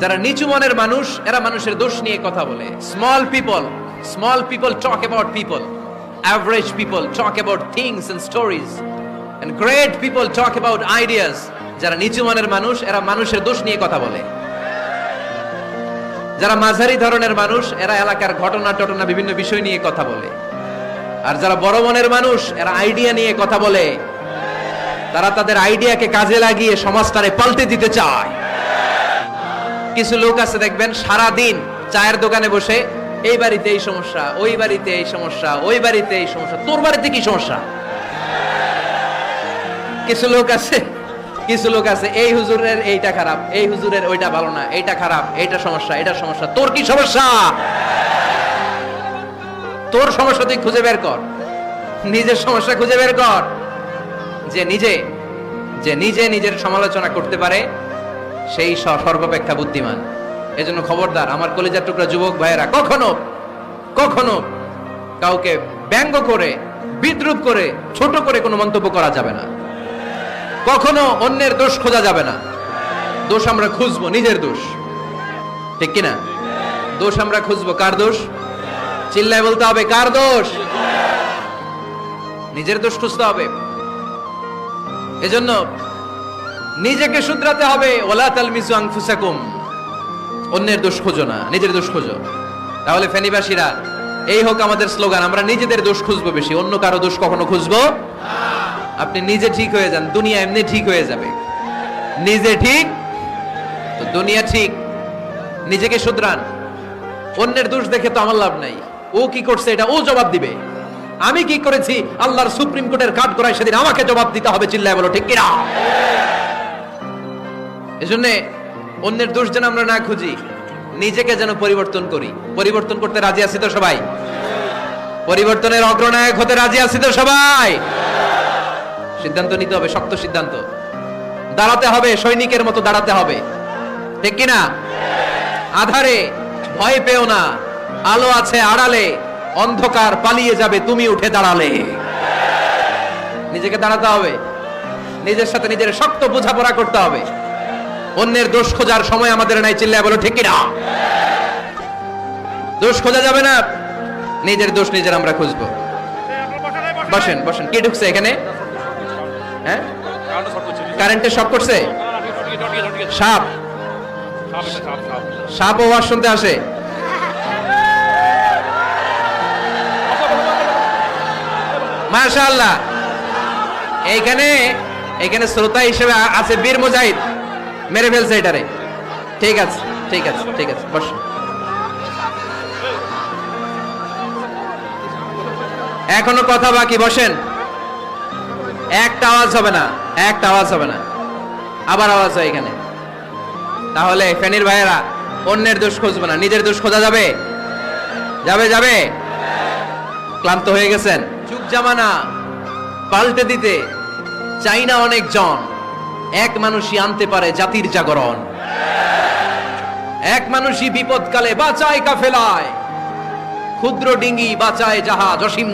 যারা নিচু মনের মানুষ এরা মানুষের দোষ নিয়ে কথা বলে। Small people talk about people, average people talk about things and stories, and great people talk about ideas. যারা নিচু মনের মানুষ এরা মানুষের দোষ নিয়ে কথা বলে। যারা মাঝারি ধরনের মানুষ এরা এলাকার ঘটনা বিভিন্ন বিষয় নিয়ে কথা বলে। আর যারা বড় মনের মানুষ এরা আইডিয়া নিয়ে কথা বলে। তারা তাদের আইডিয়াকে কাজে লাগিয়ে সমাজটারে পাল্টে দিতে চায়। কিছু লোক আছে দেখবেন সারা দিন চায়ের দোকানে বসে এই বাড়িতে এই সমস্যা, ওই বাড়িতে এই সমস্যা, ওই বাড়িতে এই সমস্যা, তোর বাড়িতে কি সমস্যা। কিছু লোক আছে এই হুজুরের এইটা খারাপ, এই হুজুরের ওইটা ভালো না, এইটা খারাপ, এইটা সমস্যা, এটা সমস্যা, তোর কি সমস্যা? তোর সমস্যা তুই খুঁজে বের কর, নিজের সমস্যা খুঁজে বের কর। যে নিজে নিজের সমালোচনা করতে পারে সেই সর্বাপেক্ষা বুদ্ধিমান। এজন্য খবরদার আমার কলিজার টুকরা যুবক ভাইয়েরা, কখনো কাউকে ব্যঙ্গ করে, বিদ্রুপ করে, ছোট করে কোনো মন্তব্য করা যাবে না। কখনো অন্যের দোষ খোঁজা যাবে না। দোষ আমরা খুঁজবো, নিজের দোষ, ঠিক কিনা? দোষ আমরা খুঁজবো, কার দোষ? চিল্লায় বলতে হবে, কার দোষ? নিজের দোষ খুঁজতে হবে। এজন্য নিজেকে শুধরাতে হবে। ওয়ালা তালমিজু আনফুসাকুম, অন্যের দোষ খোঁজো না, নিজের দোষ খোঁজো। তাহলে ফেনীবাসীরা, এই হোক আমাদের স্লোগান, আমরা নিজেদের দোষ খুঁজবো বেশি, অন্য কারো দোষ কখনো খুঁজবো না। আপনি নিজে ঠিক হয়ে যান, দুনিয়া এমনি ঠিক হয়ে যাবে। নিজে ঠিক তো দুনিয়া ঠিক। নিজেকে শুধরান। অন্যের দোষ দেখে তো আমার লাভ নাই। ও কি করছে এটা ও জবাব দিবে, আমি কি করেছি আল্লাহর সুপ্রিম কোর্টের কাঠ করায় সেদিন আমাকে জবাব দিতে হবে। চিল্লায় বলো, ঠিক কিনা? এজন্য অন্যের দোষ যেন আমরা না খুঁজি, নিজেকে যেন পরিবর্তন করি। পরিবর্তন করতে রাজি আছি তো সবাই? পরিবর্তনের অগ্রনায়ক হতে রাজি আছি তো সবাই? সিদ্ধান্ত নিতে হবে, শক্ত সিদ্ধান্ত। দাঁড়াতে হবে, সৈনিকের মতো দাঁড়াতে হবে, ঠিক কিনা? আধারে ভয় পেও না, আলো আছে আড়ালে, অন্ধকার পালিয়ে যাবে তুমি উঠে দাঁড়ালে। নিজেকে দাঁড়াতে হবে, নিজের সাথে নিজের শক্ত বোঝাপড়া করতে হবে। অন্যের দোষ খোঁজার সময় আমাদের নাই। চিল্লায় বলো, ঠিক কিনা? দোষ খোঁজা যাবে না, নিজের দোষ নিজের আমরা খুঁজবো। বসেন বসেন। কে ঢুকছে এখানে? হ্যাঁ, কারেন্টের শক করছে। সাপ ও ওয়াজ শুনতে আসে। মাশাআল্লাহ। এইখানে শ্রোতা হিসেবে আছে বীর মুজাহিদ, মেরে ফেলছে এটারে। ঠিক আছে ঠিক আছে ঠিক আছে, বস। এখনো কথা বাকি, বসেন। একটা আওয়াজ হবে না, একটা আওয়াজ হবে না। আবার আওয়াজ হয় এখানে। তাহলে ফেনীর ভাইয়েরা, অন্যের দোষ খুঁজবে না, নিজের দোষ খোঁজা যাবে? যাবে যাবে? ক্লান্ত হয়ে গেছেন? যুগ জামানা পাল্টে দিতে চাই না অনেক জন, এক মানুষই আনতে পারে জাতির জাগরণ। এক মানুষই বিপদকালে বাঁচায় কাফেলায়, ক্ষুদ্র ডিঙ্গি বাঁচায় জাহাজ অসীম।